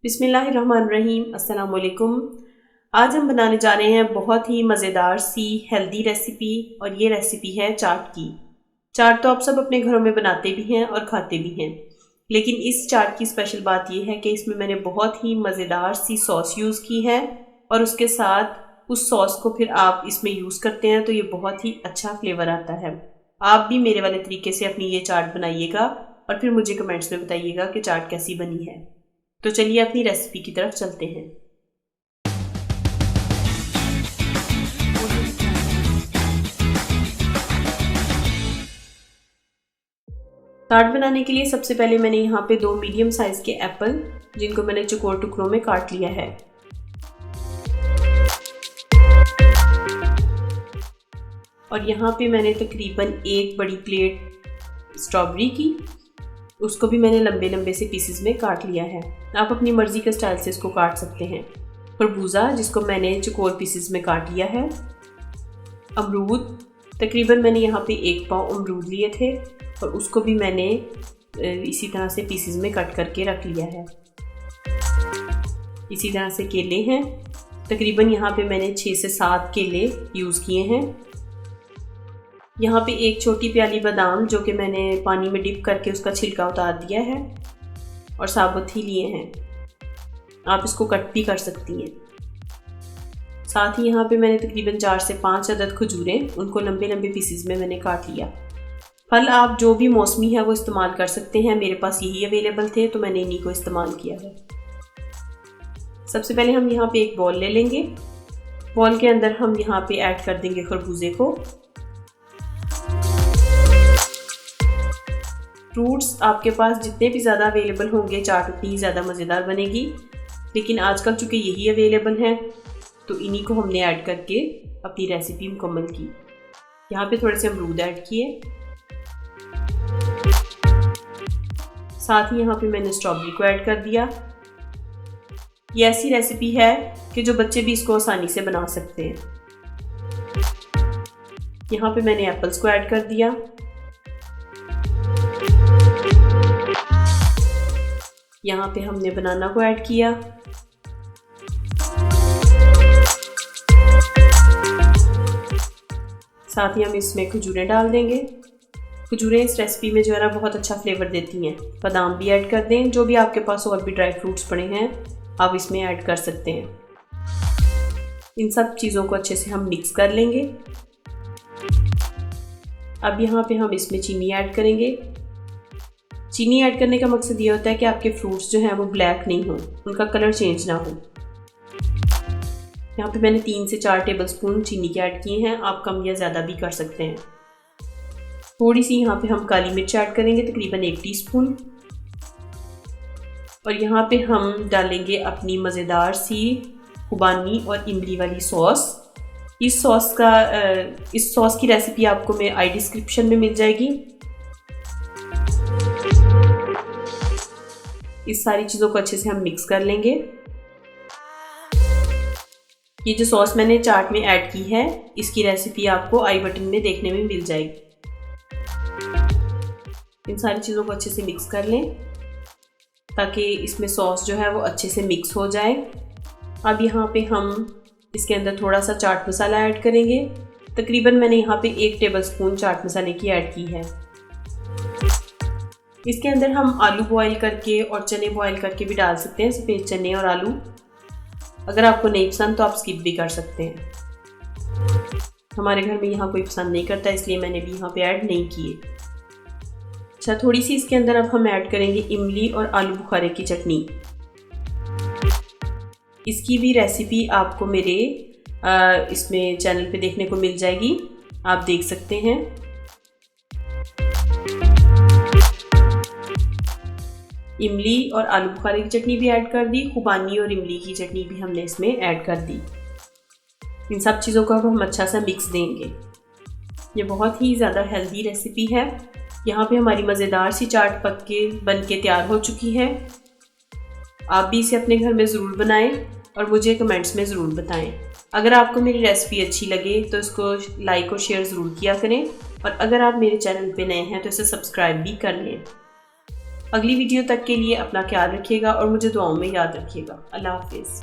बिस्मिल्लाहिर्रहमानिर्रहीम। अस्सलाम वालेकुम। आज हम बनाने जा रहे हैं बहुत ही मज़ेदार सी हेल्दी रेसिपी, और ये रेसिपी है चाट की। चाट तो आप सब अपने घरों में बनाते भी हैं और खाते भी हैं, लेकिन इस चाट की स्पेशल बात ये है कि इसमें मैंने बहुत ही मज़ेदार सी सॉस यूज़ की है, और उसके साथ उस सॉस को फिर आप इसमें यूज़ करते हैं तो ये बहुत ही अच्छा फ्लेवर आता है। आप भी मेरे वाले तरीके से अपनी ये चाट बनाइएगा और फिर मुझे कमेंट्स में बताइएगा कि चाट कैसी बनी है। तो चलिए अपनी रेसिपी की तरफ चलते हैं। चाट बनाने के लिए सबसे पहले मैंने यहाँ पे 2 मीडियम साइज के एप्पल, जिनको मैंने चौकोर टुकड़ों में काट लिया है। और यहाँ पे मैंने तकरीबन 1 बड़ी प्लेट स्ट्रॉबेरी की, उसको भी मैंने लंबे लंबे से पीसेस में काट लिया है। आप अपनी मर्जी के स्टाइल से इसको काट सकते हैं। खरबूजा, जिसको मैंने चौकोर पीसेस में काट लिया है। अमरूद, तकरीबन मैंने यहाँ पे 1 पाव अमरूद लिए थे और उसको भी मैंने इसी तरह से पीसेस में कट करके रख लिया है। इसी तरह से केले हैं, तकरीबन यहाँ पे मैंने 6 से 7 केले यूज़ किए हैं। यहाँ पे 1 छोटी प्याली बादाम, जो कि मैंने पानी में डिप करके उसका छिलका उतार दिया है और साबुत ही लिए हैं। आप इसको कट भी कर सकती हैं। साथ ही यहाँ पे मैंने तकरीबन 4 से 5 अदद खजूरें, उनको लंबे लंबे पीसेस में मैंने काट लिया। फल आप जो भी मौसमी है वो इस्तेमाल कर सकते हैं। मेरे पास यही अवेलेबल थे तो मैंने इन्हीं को इस्तेमाल किया है। सबसे पहले हम यहाँ पे एक बॉल ले लेंगे। बॉल के अंदर हम यहाँ पे ऐड कर देंगे खरबूजे को। फ्रूट्स आपके पास जितने भी ज़्यादा अवेलेबल होंगे, चाट उतनी ही ज़्यादा मज़ेदार बनेगी, लेकिन आजकल चूँकि यही अवेलेबल हैं तो इन्हीं को हमने ऐड करके अपनी रेसिपी मुकम्मल की। यहाँ पे थोड़े से अमरूद ऐड किए, साथ ही यहाँ पे मैंने स्ट्रॉबेरी को ऐड कर दिया। ये ऐसी रेसिपी है कि जो बच्चे भी इसको आसानी से बना सकते हैं। यहाँ पे मैंने एप्पल्स को ऐड कर दिया। यहाँ पे हमने बनाना को ऐड किया। साथ ही हम इसमें खजूरें डाल देंगे। खजूरें इस रेसिपी में जो है ना बहुत अच्छा फ्लेवर देती हैं। बादाम भी ऐड कर दें। जो भी आपके पास और भी ड्राई फ्रूट्स पड़े हैं आप इसमें ऐड कर सकते हैं। इन सब चीज़ों को अच्छे से हम मिक्स कर लेंगे। अब यहाँ पे हम इसमें चीनी ऐड करेंगे। चीनी ऐड करने का मकसद ये होता है कि आपके फ्रूट्स जो हैं वो ब्लैक नहीं हो, उनका कलर चेंज ना हो। यहाँ पे मैंने 3 से 4 टेबलस्पून चीनी के ऐड किए हैं। आप कम या ज़्यादा भी कर सकते हैं। थोड़ी सी यहाँ पे हम काली मिर्च ऐड करेंगे, तकरीबन 1 टीस्पून। और यहाँ पे हम डालेंगे अपनी मज़ेदार सी खुबानी और इमली वाली सॉस। इस सॉस की रेसिपी आपको मैं आई डिस्क्रिप्शन में मिल जाएगी। इस सारी चीज़ों को अच्छे से हम मिक्स कर लेंगे। ये जो सॉस मैंने चाट में ऐड की है, इसकी रेसिपी आपको आई बटन में देखने में मिल जाएगी। इन सारी चीज़ों को अच्छे से मिक्स कर लें ताकि इसमें सॉस जो है वो अच्छे से मिक्स हो जाए। अब यहाँ पे हम इसके अंदर थोड़ा सा चाट मसाला ऐड करेंगे। तकरीबन मैंने यहाँ पे 1 टेबलस्पून चाट मसाले की ऐड की है। इसके अंदर हम आलू बॉईल करके और चने बॉईल करके भी डाल सकते हैं, सफ़ेद चने और आलू। अगर आपको नहीं पसंद तो आप स्किप भी कर सकते हैं। हमारे घर में यहाँ कोई पसंद नहीं करता, इसलिए मैंने भी यहाँ पे ऐड नहीं किए। अच्छा, थोड़ी सी इसके अंदर अब हम ऐड करेंगे इमली और आलू बुखारे की चटनी। इसकी भी रेसिपी आपको मेरे इसमें चैनल पे देखने को मिल जाएगी, आप देख सकते हैं। इमली और आलू बुखारे की चटनी भी ऐड कर दी। खुबानी और इमली की चटनी भी हमने इसमें ऐड कर दी। इन सब चीज़ों को अब हम अच्छा सा मिक्स देंगे। ये बहुत ही ज़्यादा हेल्दी रेसिपी है। यहाँ पे हमारी मज़ेदार सी चाट बन के तैयार हो चुकी है। आप भी इसे अपने घर में ज़रूर बनाएं और मुझे कमेंट्स में ज़रूर बताएं। अगर आपको मेरी रेसिपी अच्छी लगे तो इसको लाइक और शेयर ज़रूर किया करें, और अगर आप मेरे चैनल पे नए हैं तो इसे सब्सक्राइब भी कर लें। अगली वीडियो तक के लिए अपना ख्याल रखिएगा और मुझे दुआओं में याद रखिएगा। अल्लाह हाफिज़।